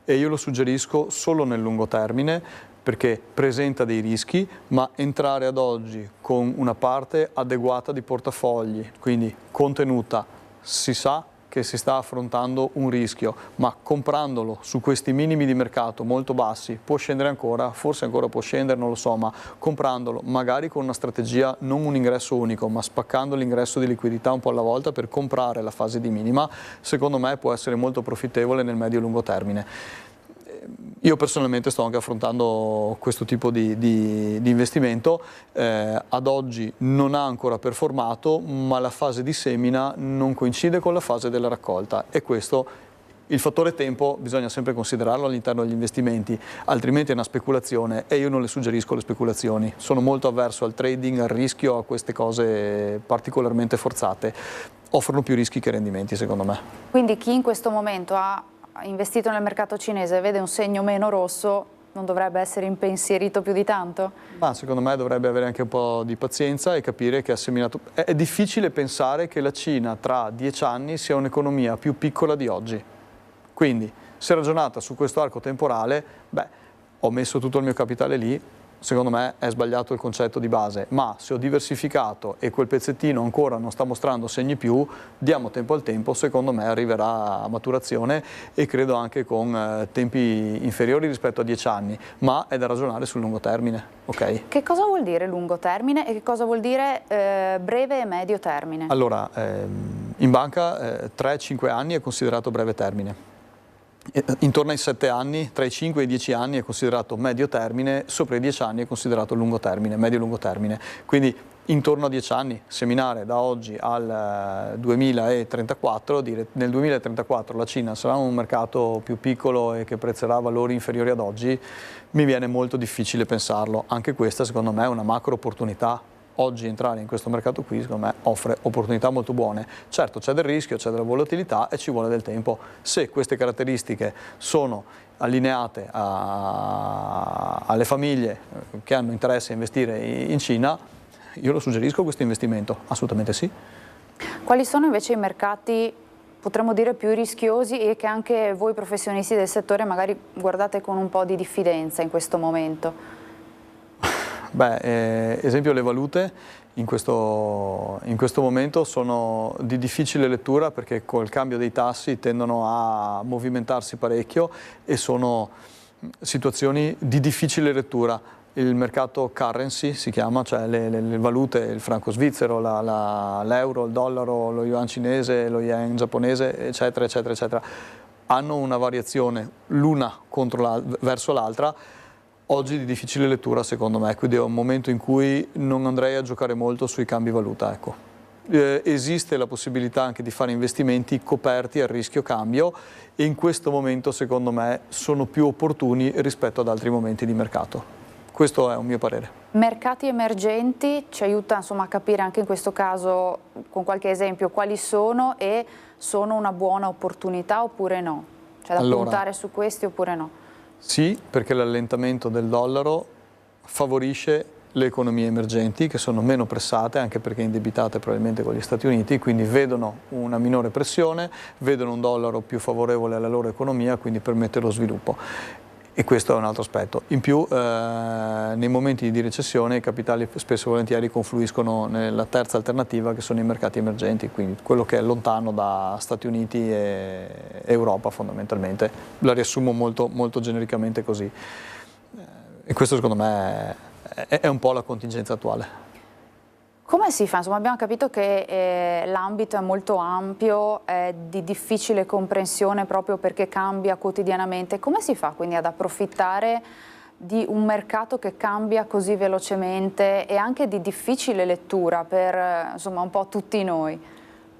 e io lo suggerisco solo nel lungo termine, perché presenta dei rischi, ma entrare ad oggi con una parte adeguata di portafogli, quindi contenuta, si sa che si sta affrontando un rischio, ma comprandolo su questi minimi di mercato molto bassi, può scendere ancora, forse ancora può scendere, non lo so, ma comprandolo magari con una strategia, non un ingresso unico, ma spaccando l'ingresso di liquidità un po' alla volta per comprare la fase di minima, secondo me può essere molto profittevole nel medio-lungo termine. Io personalmente sto anche affrontando questo tipo di investimento, ad oggi non ha ancora performato, ma la fase di semina non coincide con la fase della raccolta e questo, il fattore tempo, bisogna sempre considerarlo all'interno degli investimenti, altrimenti è una speculazione e io non le suggerisco le speculazioni. Sono molto avverso al trading, al rischio, a queste cose particolarmente forzate. Offrono più rischi che rendimenti, secondo me. Quindi chi in questo momento ha investito nel mercato cinese e vede un segno meno rosso, non dovrebbe essere impensierito più di tanto? Ma secondo me dovrebbe avere anche un po' di pazienza e capire che ha seminato. È difficile pensare che la Cina tra 10 anni sia un'economia più piccola di oggi. Quindi, se ragionata su questo arco temporale, beh, ho messo tutto il mio capitale lì, secondo me è sbagliato il concetto di base, ma se ho diversificato e quel pezzettino ancora non sta mostrando segni più, diamo tempo al tempo, secondo me arriverà a maturazione e credo anche con tempi inferiori rispetto a 10 anni, ma è da ragionare sul lungo termine. Okay? Che cosa vuol dire lungo termine e che cosa vuol dire breve e medio termine? Allora, in banca 3-5 anni è considerato breve termine. Intorno ai 7 anni, tra i 5 e i 10 anni è considerato medio termine, sopra i 10 anni è considerato lungo termine, medio-lungo termine. Quindi intorno a 10 anni, seminare da oggi al 2034, dire nel 2034 la Cina sarà un mercato più piccolo e che prezzerà valori inferiori ad oggi, mi viene molto difficile pensarlo. Anche questa secondo me è una macro opportunità. Oggi entrare in questo mercato qui secondo me offre opportunità molto buone. Certo c'è del rischio, c'è della volatilità e ci vuole del tempo. Se queste caratteristiche sono allineate alle famiglie che hanno interesse a investire in Cina, io lo suggerisco questo investimento, assolutamente sì. Quali sono invece i mercati, potremmo dire, più rischiosi e che anche voi professionisti del settore magari guardate con un po' di diffidenza in questo momento? Beh, esempio le valute in questo momento sono di difficile lettura perché col cambio dei tassi tendono a movimentarsi parecchio e sono situazioni di difficile lettura. Il mercato currency si chiama, cioè le valute, il franco svizzero, l'euro, il dollaro, lo yuan cinese, lo yen giapponese, eccetera, eccetera, eccetera, hanno una variazione l'una verso l'altra. Oggi di difficile lettura secondo me, quindi è un momento in cui non andrei a giocare molto sui cambi valuta. Ecco. Esiste la possibilità anche di fare investimenti coperti al rischio cambio e in questo momento secondo me sono più opportuni rispetto ad altri momenti di mercato. Questo è un mio parere. Mercati emergenti ci aiuta insomma a capire anche in questo caso con qualche esempio quali sono e sono una buona opportunità oppure no? Cioè da puntare su questi oppure no? Sì, perché l'allentamento del dollaro favorisce le economie emergenti che sono meno pressate, anche perché indebitate probabilmente con gli Stati Uniti, quindi vedono una minore pressione, vedono un dollaro più favorevole alla loro economia, quindi permette lo sviluppo. E questo è un altro aspetto. In più, nei momenti di recessione i capitali spesso e volentieri confluiscono nella terza alternativa che sono i mercati emergenti, quindi quello che è lontano da Stati Uniti e Europa fondamentalmente. La riassumo molto, molto genericamente così. E questo secondo me è un po' la contingenza attuale. Come si fa? Insomma, abbiamo capito che l'ambito è molto ampio, è di difficile comprensione proprio perché cambia quotidianamente. Come si fa quindi ad approfittare di un mercato che cambia così velocemente e anche di difficile lettura per insomma, un po' tutti noi?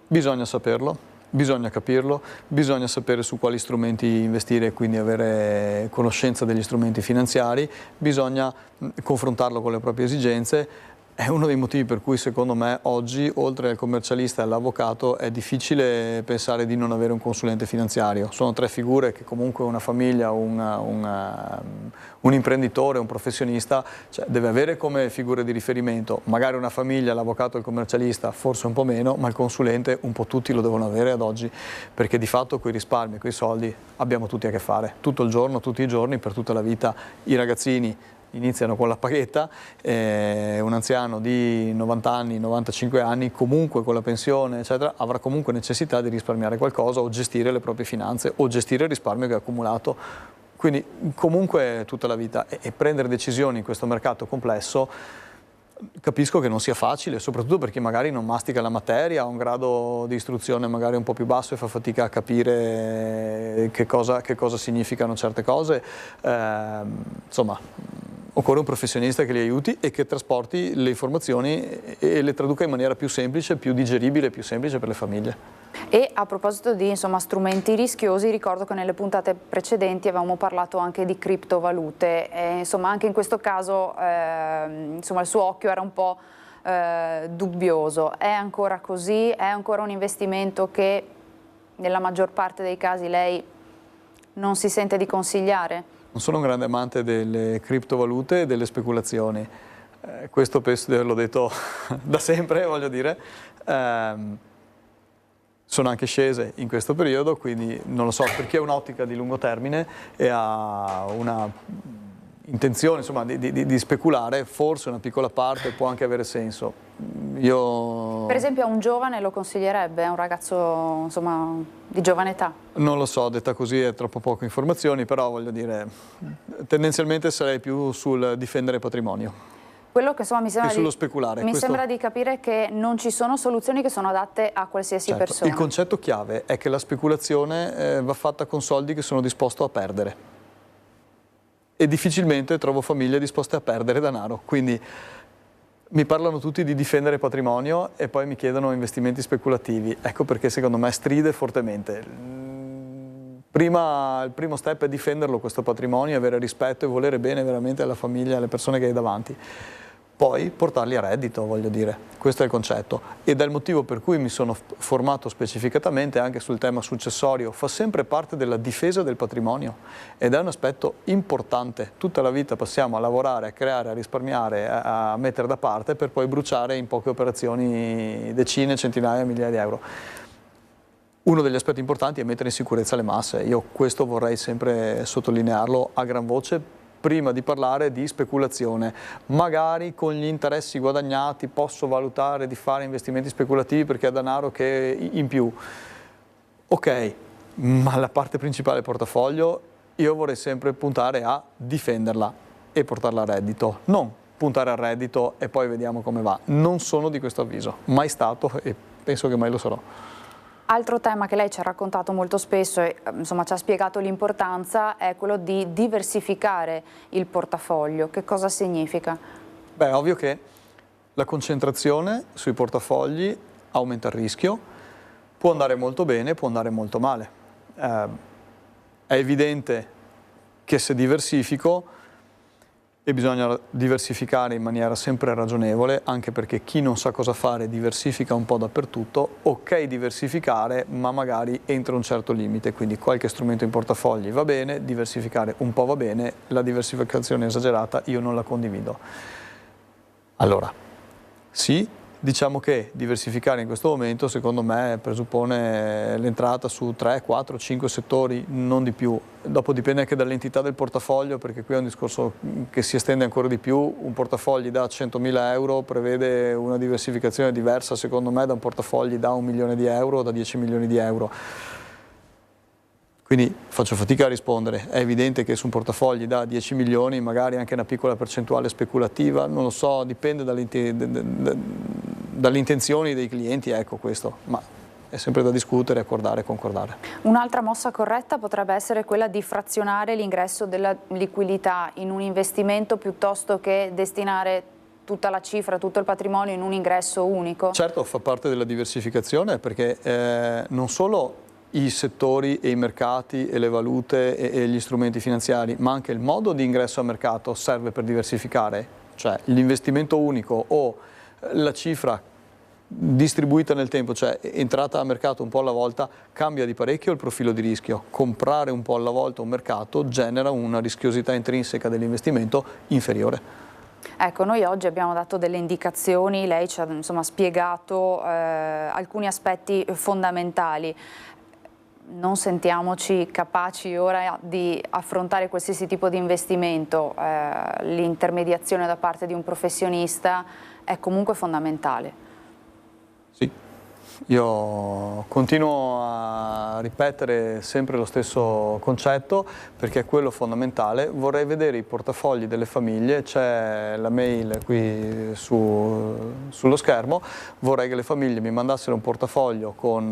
Bisogna saperlo. Bisogna capirlo, bisogna sapere su quali strumenti investire e quindi avere conoscenza degli strumenti finanziari, bisogna confrontarlo con le proprie esigenze. È uno dei motivi per cui secondo me oggi, oltre al commercialista e all'avvocato, è difficile pensare di non avere un consulente finanziario. Sono tre figure che comunque una famiglia, un imprenditore, un professionista, cioè, deve avere come figure di riferimento. Magari una famiglia, l'avvocato e il commercialista forse un po' meno, ma il consulente un po' tutti lo devono avere ad oggi, perché di fatto coi risparmi, coi soldi abbiamo tutti a che fare, tutto il giorno, tutti i giorni, per tutta la vita. I ragazzini iniziano con la paghetta, un anziano di 90 anni, 95 anni, comunque con la pensione, eccetera, avrà comunque necessità di risparmiare qualcosa o gestire le proprie finanze o gestire il risparmio che ha accumulato. Quindi comunque tutta la vita e prendere decisioni in questo mercato complesso capisco che non sia facile, soprattutto per chi magari non mastica la materia, ha un grado di istruzione magari un po' più basso e fa fatica a capire che cosa significano certe cose. Insomma, occorre un professionista che li aiuti e che trasporti le informazioni e le traduca in maniera più semplice, più digeribile, più semplice per le famiglie. E a proposito di strumenti rischiosi, ricordo che nelle puntate precedenti avevamo parlato anche di criptovalute e insomma anche in questo caso il suo occhio era un po' dubbioso. È ancora così? È ancora un investimento che nella maggior parte dei casi lei non si sente di consigliare? Non sono un grande amante delle criptovalute e delle speculazioni, questo penso di averlo detto da sempre, voglio dire. Sono anche scese in questo periodo, quindi non lo so, per chi ha un'ottica di lungo termine e ha una intenzione insomma, di speculare, forse una piccola parte può anche avere senso. Per esempio a un giovane lo consiglierebbe, a un ragazzo insomma, di giovane età? Non lo so, detta così è troppo poche informazioni, però voglio dire, tendenzialmente sarei più sul difendere patrimonio. Quello che insomma mi sembra di capire che non ci sono soluzioni che sono adatte a qualsiasi persona. Il concetto chiave è che la speculazione va fatta con soldi che sono disposto a perdere e difficilmente trovo famiglie disposte a perdere denaro, quindi mi parlano tutti di difendere patrimonio e poi mi chiedono investimenti speculativi, ecco perché secondo me stride fortemente. Il primo step è difenderlo questo patrimonio, avere rispetto e volere bene veramente alla famiglia e alle persone che hai davanti. Poi portarli a reddito, voglio dire, questo è il concetto ed è il motivo per cui mi sono formato specificatamente anche sul tema successorio, fa sempre parte della difesa del patrimonio ed è un aspetto importante, tutta la vita passiamo a lavorare, a creare, a risparmiare, a mettere da parte per poi bruciare in poche operazioni decine, centinaia, migliaia di euro. Uno degli aspetti importanti è mettere in sicurezza le masse, io questo vorrei sempre sottolinearlo a gran voce prima di parlare di speculazione. Magari con gli interessi guadagnati posso valutare di fare investimenti speculativi perché è denaro che in più. Ok, ma la parte principale del portafoglio io vorrei sempre puntare a difenderla e portarla a reddito, non puntare al reddito e poi vediamo come va. Non sono di questo avviso, mai stato e penso che mai lo sarò. Altro tema che lei ci ha raccontato molto spesso e insomma ci ha spiegato l'importanza è quello di diversificare il portafoglio. Che cosa significa? Beh, è ovvio che la concentrazione sui portafogli aumenta il rischio, può andare molto bene, può andare molto male. È evidente che se diversifico, e bisogna diversificare in maniera sempre ragionevole, anche perché chi non sa cosa fare diversifica un po' dappertutto, ok diversificare, ma magari entro un certo limite, quindi qualche strumento in portafogli va bene, diversificare un po' va bene, la diversificazione esagerata io non la condivido. Allora, sì, diciamo che diversificare in questo momento secondo me presuppone l'entrata su 3, 4, 5 settori, non di più. Dopo dipende anche dall'entità del portafoglio, perché qui è un discorso che si estende ancora di più. Un portafoglio da 100.000 euro prevede una diversificazione diversa secondo me da un portafoglio da 1 milione di euro o da 10 milioni di euro. Quindi faccio fatica a rispondere, è evidente che su un portafoglio da 10 milioni magari anche una piccola percentuale speculativa, non lo so, dipende dalle intenzioni dei clienti, ecco questo, ma è sempre da discutere, accordare e concordare. Un'altra mossa corretta potrebbe essere quella di frazionare l'ingresso della liquidità in un investimento piuttosto che destinare tutta la cifra, tutto il patrimonio in un ingresso unico? Certo, fa parte della diversificazione perché non solo i settori e i mercati e le valute e gli strumenti finanziari, ma anche il modo di ingresso a mercato serve per diversificare, cioè l'investimento unico o la cifra distribuita nel tempo, cioè entrata a mercato un po' alla volta, cambia di parecchio il profilo di rischio. Comprare un po' alla volta un mercato genera una rischiosità intrinseca dell'investimento inferiore. Ecco, noi oggi abbiamo dato delle indicazioni, lei ci ha spiegato alcuni aspetti fondamentali. Non sentiamoci capaci ora di affrontare qualsiasi tipo di investimento, l'intermediazione da parte di un professionista è comunque fondamentale. Sì, io continuo a ripetere sempre lo stesso concetto perché è quello fondamentale. Vorrei vedere i portafogli delle famiglie, c'è la mail qui sullo schermo, vorrei che le famiglie mi mandassero un portafoglio con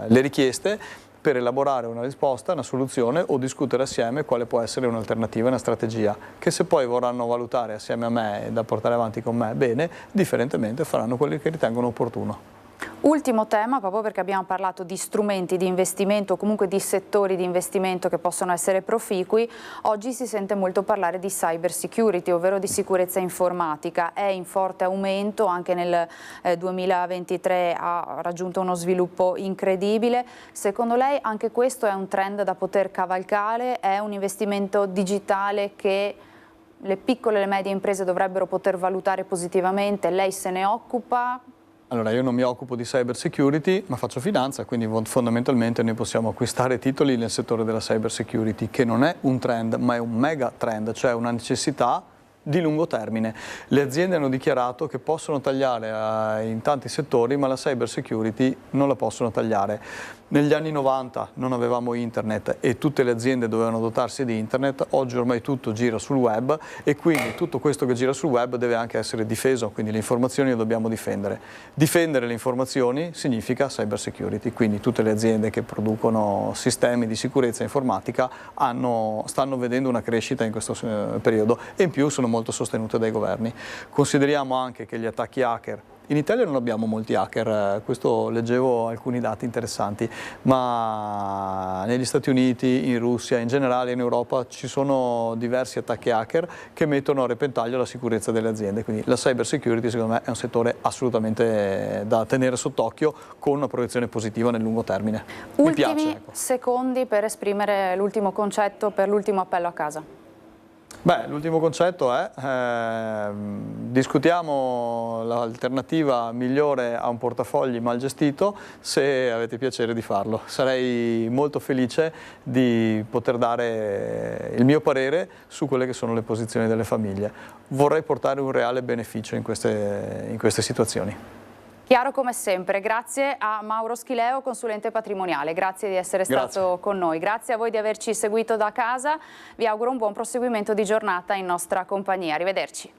le richieste per elaborare una risposta, una soluzione o discutere assieme quale può essere un'alternativa, una strategia, che se poi vorranno valutare assieme a me e da portare avanti con me, bene, differentemente faranno quello che ritengono opportuno. Ultimo tema, proprio perché abbiamo parlato di strumenti di investimento o comunque di settori di investimento che possono essere proficui, oggi si sente molto parlare di cyber security, ovvero di sicurezza informatica. È in forte aumento, anche nel 2023 ha raggiunto uno sviluppo incredibile. Secondo lei anche questo è un trend da poter cavalcare? È un investimento digitale che le piccole e le medie imprese dovrebbero poter valutare positivamente? Lei se ne occupa? Allora, io non mi occupo di cyber security, ma faccio finanza, quindi fondamentalmente noi possiamo acquistare titoli nel settore della cyber security, che non è un trend, ma è un mega trend, cioè una necessità di lungo termine. Le aziende hanno dichiarato che possono tagliare in tanti settori, ma la cyber security non la possono tagliare. Negli anni 90 non avevamo internet e tutte le aziende dovevano dotarsi di internet, oggi ormai tutto gira sul web e quindi tutto questo che gira sul web deve anche essere difeso, quindi le informazioni le dobbiamo difendere. Difendere le informazioni significa cyber security, quindi tutte le aziende che producono sistemi di sicurezza informatica stanno vedendo una crescita in questo periodo e in più sono molto sostenute dai governi. Consideriamo anche che gli attacchi hacker, in Italia non abbiamo molti hacker, questo leggevo alcuni dati interessanti, ma negli Stati Uniti, in Russia, in generale in Europa ci sono diversi attacchi hacker che mettono a repentaglio la sicurezza delle aziende, quindi la cyber security secondo me è un settore assolutamente da tenere sott'occhio con una proiezione positiva nel lungo termine. Mi piace, Ultimi ecco. secondi per esprimere l'ultimo concetto per l'ultimo appello a casa. Beh, l'ultimo concetto è discutiamo l'alternativa migliore a un portafogli mal gestito se avete piacere di farlo. Sarei molto felice di poter dare il mio parere su quelle che sono le posizioni delle famiglie. Vorrei portare un reale beneficio in queste situazioni. Chiaro come sempre, grazie a Mauro Schileo, consulente patrimoniale, grazie di essere stato con noi, grazie a voi di averci seguito da casa, vi auguro un buon proseguimento di giornata in nostra compagnia, arrivederci.